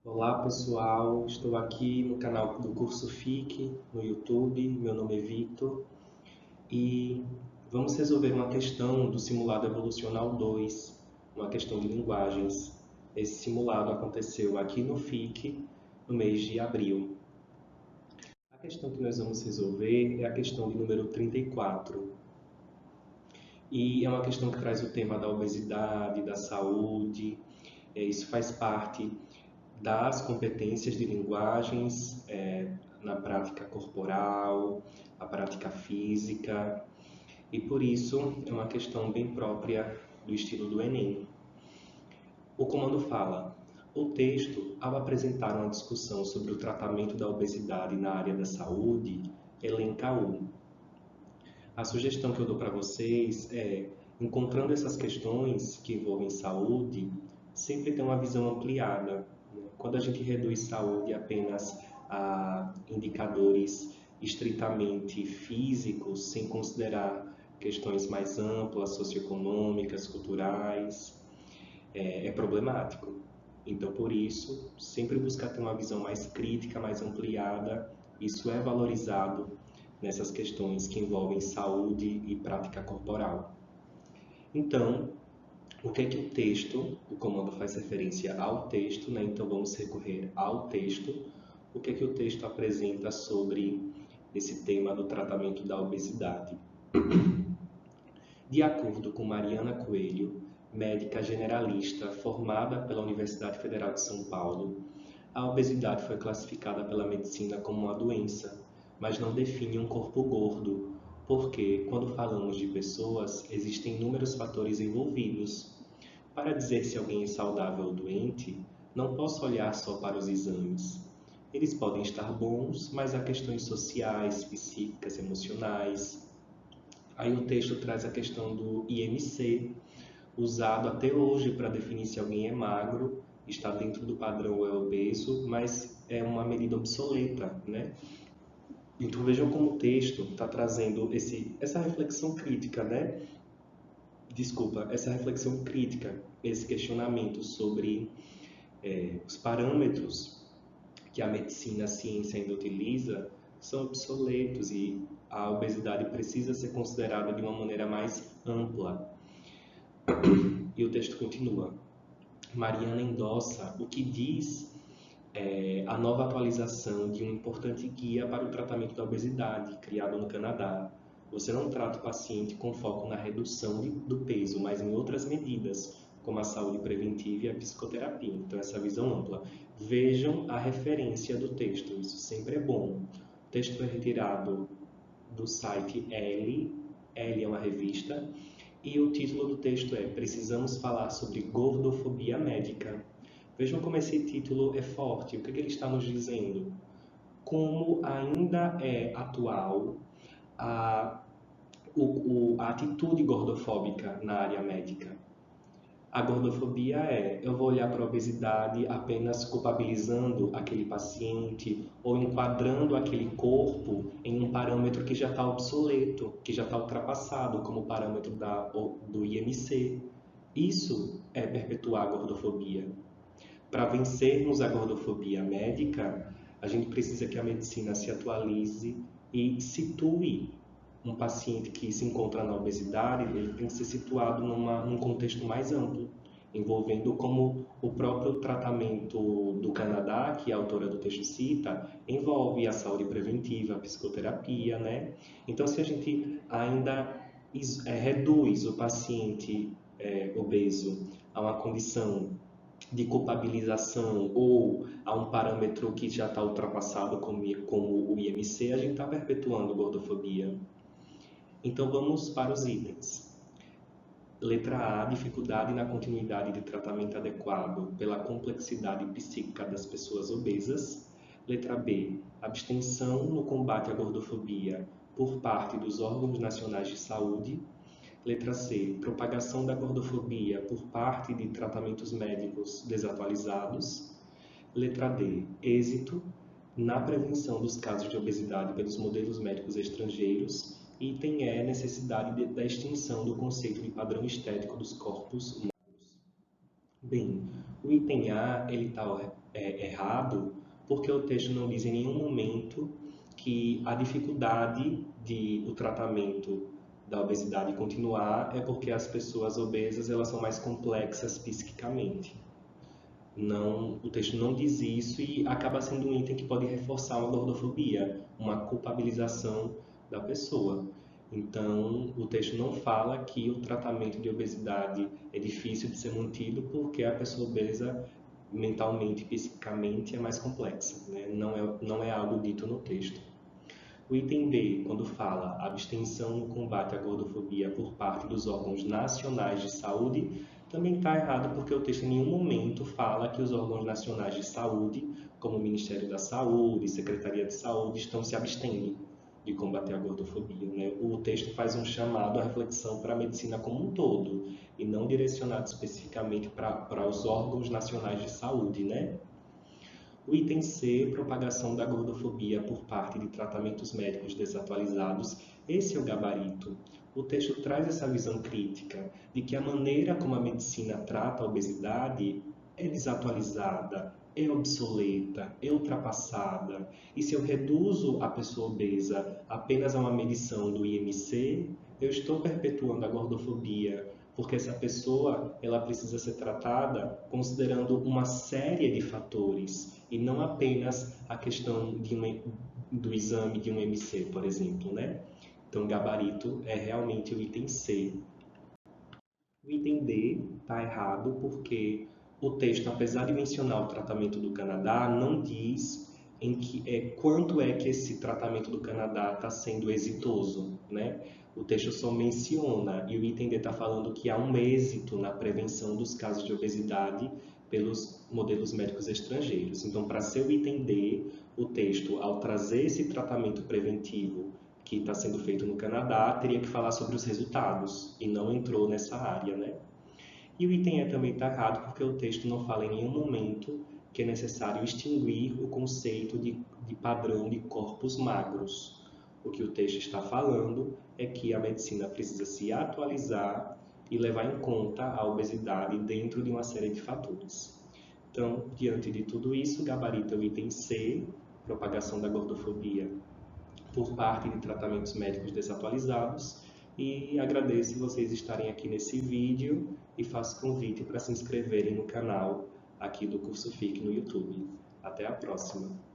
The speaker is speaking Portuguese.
Olá pessoal, estou aqui no canal do Curso FIC no YouTube. Meu nome é Victor e vamos resolver uma questão do simulado evolucional 2, uma questão de linguagens. Esse simulado aconteceu aqui no FIC no mês de abril. A questão que nós vamos resolver é a questão de número 34 e é uma questão que traz o tema da obesidade, da saúde. Isso faz parte das competências de linguagens na prática corporal, a prática física, e por isso é uma questão bem própria do estilo do Enem. O comando fala: o texto, ao apresentar uma discussão sobre o tratamento da obesidade na área da saúde, elenca o. A sugestão que eu dou para vocês é, encontrando essas questões que envolvem saúde, sempre ter uma visão ampliada. Quando a gente reduz saúde apenas a indicadores estritamente físicos, sem considerar questões mais amplas, socioeconômicas, culturais, é problemático. Então, por isso, sempre buscar ter uma visão mais crítica, mais ampliada. Isso é valorizado nessas questões que envolvem saúde e prática corporal. Então, o que é que o comando faz referência ao texto, né? Então vamos recorrer ao texto. O que é que o texto apresenta sobre esse tema do tratamento da obesidade? De acordo com Mariana Coelho, médica generalista formada pela Universidade Federal de São Paulo, a obesidade foi classificada pela medicina como uma doença, mas não define um corpo gordo, porque, quando falamos de pessoas, existem inúmeros fatores envolvidos. Para dizer se alguém é saudável ou doente, não posso olhar só para os exames. Eles podem estar bons, mas há questões sociais, psíquicas, emocionais. Aí o texto traz a questão do IMC, usado até hoje para definir se alguém é magro, está dentro do padrão ou é obeso, mas é uma medida obsoleta, né? Então vejam como o texto está trazendo essa reflexão crítica, né? Desculpa, essa reflexão crítica, esse questionamento sobre os parâmetros que a medicina, a ciência ainda utiliza são obsoletos e a obesidade precisa ser considerada de uma maneira mais ampla. E o texto continua. Mariana endossa o que diz a nova atualização de um importante guia para o tratamento da obesidade, criado no Canadá. Você não trata o paciente com foco na redução do peso, mas em outras medidas, como a saúde preventiva e a psicoterapia. Então, essa visão ampla. Vejam a referência do texto, isso sempre é bom. O texto foi retirado do site Elle, Elle é uma revista, e o título do texto é Precisamos falar sobre gordofobia médica. Vejam como esse título é forte. O que ele está nos dizendo? Como ainda é atual a, a atitude gordofóbica na área médica. A gordofobia eu vou olhar para a obesidade apenas culpabilizando aquele paciente ou enquadrando aquele corpo em um parâmetro que já está obsoleto, que já está ultrapassado, como o parâmetro do IMC. Isso é perpetuar a gordofobia. Para vencermos a gordofobia médica, a gente precisa que a medicina se atualize e situe um paciente que se encontra na obesidade, ele tem que ser situado num contexto mais amplo, envolvendo como o próprio tratamento do Canadá, que a autora do texto cita, envolve a saúde preventiva, a psicoterapia, né? Então, se a gente ainda reduz o paciente obeso a uma condição de culpabilização ou a um parâmetro que já está ultrapassado como o IMC, a gente está perpetuando gordofobia. Então vamos para os itens. Letra A, dificuldade na continuidade de tratamento adequado pela complexidade psíquica das pessoas obesas. Letra B, abstenção no combate à gordofobia por parte dos órgãos nacionais de saúde. Letra C, propagação da gordofobia por parte de tratamentos médicos desatualizados. Letra D, êxito na prevenção dos casos de obesidade pelos modelos médicos estrangeiros. Item E, necessidade da extinção do conceito de padrão estético dos corpos humanos. Bem, o item A ele está errado porque o texto não diz em nenhum momento que a dificuldade de o tratamento da obesidade continuar é porque as pessoas obesas elas são mais complexas psiquicamente. Não, o texto não diz isso e acaba sendo um item que pode reforçar uma gordofobia, uma culpabilização da pessoa. Então, o texto não fala que o tratamento de obesidade é difícil de ser mantido porque a pessoa obesa mentalmente, psicicamente é mais complexa, né? Não é algo dito no texto. O item B, quando fala abstenção no combate à gordofobia por parte dos órgãos nacionais de saúde, também está errado porque o texto em nenhum momento fala que os órgãos nacionais de saúde, como o Ministério da Saúde, Secretaria de Saúde, estão se abstendo de combater a gordofobia, né? O texto faz um chamado à reflexão para a medicina como um todo e não direcionado especificamente para os órgãos nacionais de saúde, né? O item C, propagação da gordofobia por parte de tratamentos médicos desatualizados. Esse é o gabarito. O texto traz essa visão crítica de que a maneira como a medicina trata a obesidade é desatualizada, é obsoleta, é ultrapassada. E se eu reduzo a pessoa obesa apenas a uma medição do IMC, eu estou perpetuando a gordofobia, porque essa pessoa ela precisa ser tratada considerando uma série de fatores e não apenas a questão do exame de um MC, por exemplo, né? Então, gabarito é realmente o item C. O item D está errado porque o texto, apesar de mencionar o tratamento do Canadá, não diz quanto é que esse tratamento do Canadá está sendo exitoso, né? O texto só menciona, e o item D está falando que há um êxito na prevenção dos casos de obesidade pelos modelos médicos estrangeiros. Então, para ser o item D, o texto, ao trazer esse tratamento preventivo que está sendo feito no Canadá, teria que falar sobre os resultados e não entrou nessa área, né? E o item E também está errado porque o texto não fala em nenhum momento que é necessário extinguir o conceito de padrão de corpos magros. O que o texto está falando é que a medicina precisa se atualizar e levar em conta a obesidade dentro de uma série de fatores. Então, diante de tudo isso, gabarita o item C, propagação da gordofobia por parte de tratamentos médicos desatualizados, e agradeço vocês estarem aqui nesse vídeo e faço convite para se inscreverem no canal aqui do Curso FIC no YouTube. Até a próxima!